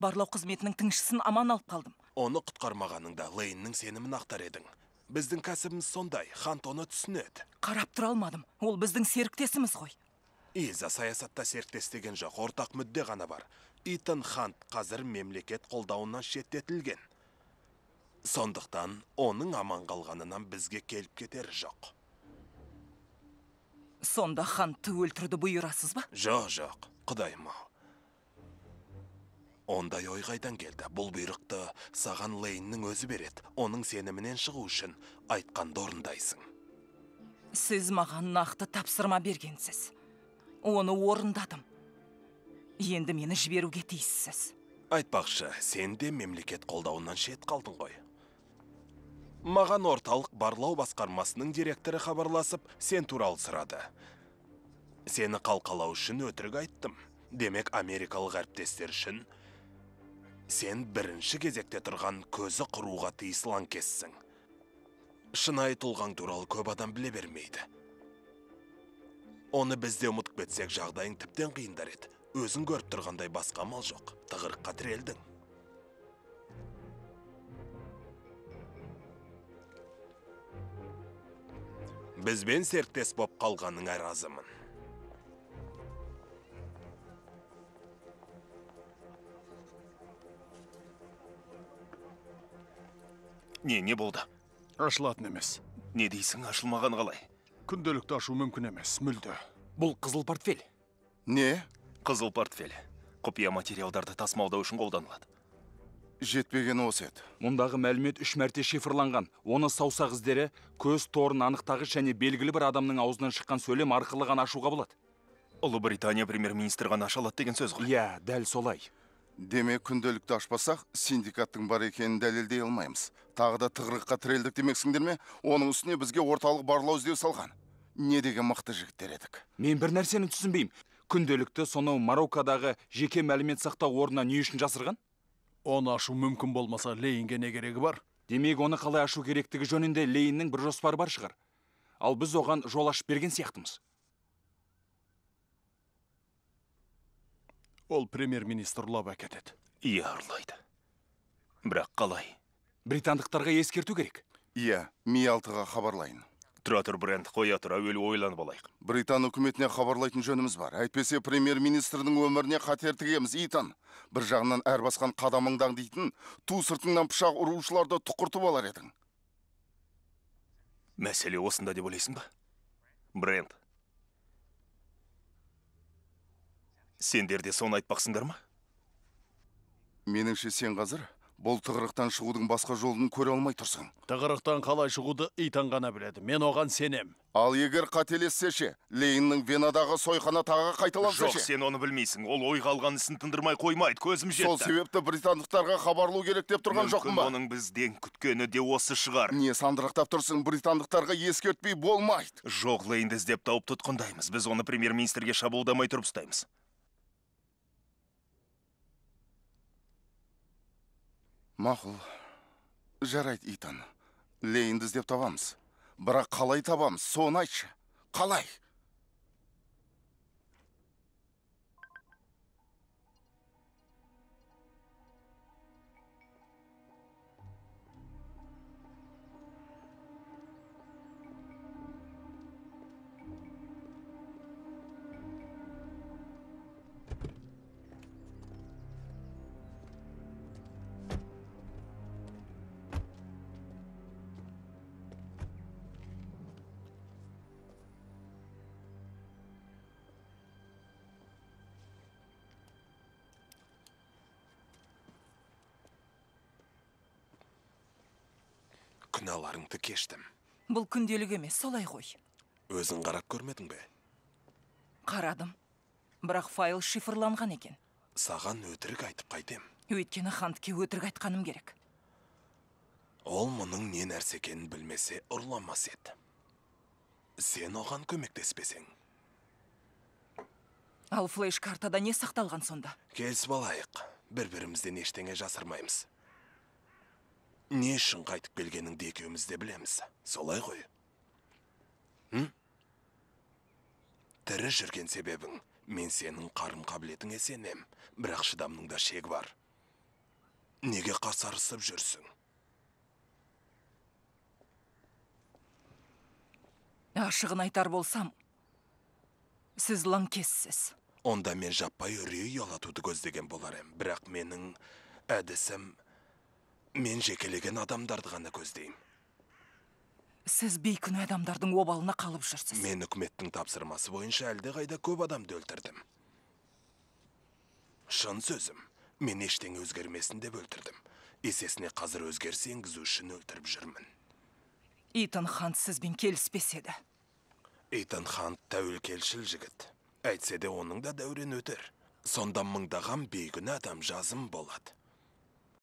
барлау қызметінің тыңшысын аман алып қалдым. Оны құтқармағаныңда Лейннің сенімін ақтар едің. Біздің кәсібіміз сондай, Хант оны түсінеді. Қарап тұра алмадым. Ол біздің серіктесіміз ғой. Иза саясатта серіктес деген жоқ, ортақ мүдде ғана бар. Итан Хант қазір мемлекет қолдауынан шеттетілген. Сондықтан оның аман қалғанынан бізге келіп кетер жоқ. Сонда Хантты өлтіруді бұйырасыз ба? Жоқ, құдайым ау. Ондай ой қайдан келді? Бұл бұйрықты саған Лейннің өзі береді. Оның сенімінен шығу үшін айтқанды орындайсың. Сіз маған нақты тапсырма бергенсіз. Оны орындадым. Енді мені жіберуге тиіссіз. Айтпақшы, сен де мемлекет қолдауынан шет қалдың ғой. Маған орталық барлау басқармасының директоры хабарласып, сен туралы сұрады. Сені қалқалау үшін өтірік айттым. Демек, америкалық әріптестер үшін сен бірінші кезекте тұрған көзі құруға тиіс лаңкессің. Шынайы тұлғаң туралы көп адам біле бермейді. Оны бізде ұмытып кетсек, жағдайың тіптен қиындар еді. Өзің көріп тұрғандай басқа амал жоқ. Тығырыққа тірелдің. Бізбен серіктес боп қалғаның разымын. Не болды? Ашылатын емес. Не дейсің, ашылмаған қалай? Күнделікті ашу мүмкін емес, мүлде. Бұл қызыл портфель. Не? Қызыл портфель. Құпия материалдарды тасымалдау үшін қолданылады. Жетпегені осы еді. Мұндағы мәлімет 3 мәрте шифрланған. Оны саусақ іздері, көз торын анықтағыш және белгілі бір адамның аузынан шыққан сөйлем арқылы ғана ашуға болады. Ұлыбритания премьер-министрі ғана аша алады деген сөз ғой. Иә, дәл солай. Демек, күнделікті ашпасақ, синдикаттың бар екенін дәлелдей алмаймыз. Тағы да тығырыққа тірелдік демексіңдер ме? Оның үстіне бізге орталық барлау іздеу салған. Не деген мықты жігіттер едік. Мен бір нәрсені түсінбеймін. Күнделікті сонау Мароккодағы жеке мәлімет сақтау орнына не үшін жасырған? Оны ашу мүмкін болмаса, Лейнге не керегі бар? Демек, оны қалай ашу керектігі жөнінде Лейннің бір жоспары бар шығар. Ал біз оған жол ашып берген сияқтымыз. Ол премьер-министр ұрлап әкетеді. Иә, ұрлайды. Бірақ қалай? Британдықтарға ескерту керек. Иә, Ми-6-ға хабарлайын. Тұра тұр, Брент, қоя тұр, әуелі ойланып алайық. Британ үкіметіне хабарлайтын жөніміз бар. Әйтпесе премьер-министрдің өміріне қатер тігеміз, Итан. Бір жағынан әр басқан қадамыңдан дейтін, ту сыртыңнан пышақ ұрушыларды тұқыртып алар едің. Мәселе осында деп ойлайсың ба? Брент. Сендер де соны айтпақсыңдар ма? Меніңше сен қазір бұл тығырықтан шығудың басқа жолын көре алмай тұрсың. Тығырықтан қалай шығуды Итан ғана біледі. Мен оған сенем. Ал егер қателессеше, Лейннің Венадағы сойқана тағы қайталанса ше? Жоқ, сен оны білмейсің. Ол ойға алған ісін тындырмай қоймайды, көзім жетті. Сол себепті британдықтарға хабарлау керек деп тұрған жоқпын ба? Мүмкін оның бізден күткені де осы шығар. Не сандырақтап тұрсың, британдықтарға ескертпей болмайды. Жоқ, Лейнді іздеп тауып тұтқындаймыз. Біз оны премьер-министрге шабуылдамай тұрып ұстаймыз. Мақұл. Жарайды, Итан. Лейнді іздеп табамыз. Бірақ қалай табамыз, соны айтшы. Қалай? Күнәларыңды кештім. Бұл күнделік емес, солай ғой. Өзің қарап көрмедің бе? Қарадым. Бірақ файл шифрланған екен. Саған өтірік айтып қайтем. Өйткені Хантке өтірік айтқаным керек. Ол мұның не нәрсе екенін білмесе ұрламас еді. Сен оған көмектеспесең. Ал флеш-картада не сақталған сонда? Келісіп алайық. Бір-бірімізден ештеңе жасырмаймыз. Не үшін қайтып келгеніңді екеуміз де білеміз. Солай ғой? Тірі жүрген себебің, мен сенің қарым қабілетіңе сенем, бірақ шыдамның да шегі бар. неге қасарысып жүрсің? Ашығын айтар болсам, сіз лаңкессіз. Онда мен жаппай үрей ұялатуды көздеген болар ем. Бірақ менің әдісім, мен жекелеген адамдарды ғана көздейм. Сіз бейкүнә адамдардың обалына қалып жүрсіз. Мен үкіметтің тапсырмасы бойынша әлде қайда көп адамды өлтірдім. Шын сөзім, мен ештеңе өзгермесін деп өлтірдім. Есесіне қазір өзгеріс енгізу үшін өлтіріп жүрмін. Итан Хант сізбен келіспес еді. Итан Хант тәуекелшіл жігіт. Әйтсе де оның да дәурен өтер. Сонда мыңдаған бейкүнә адам жазым болады.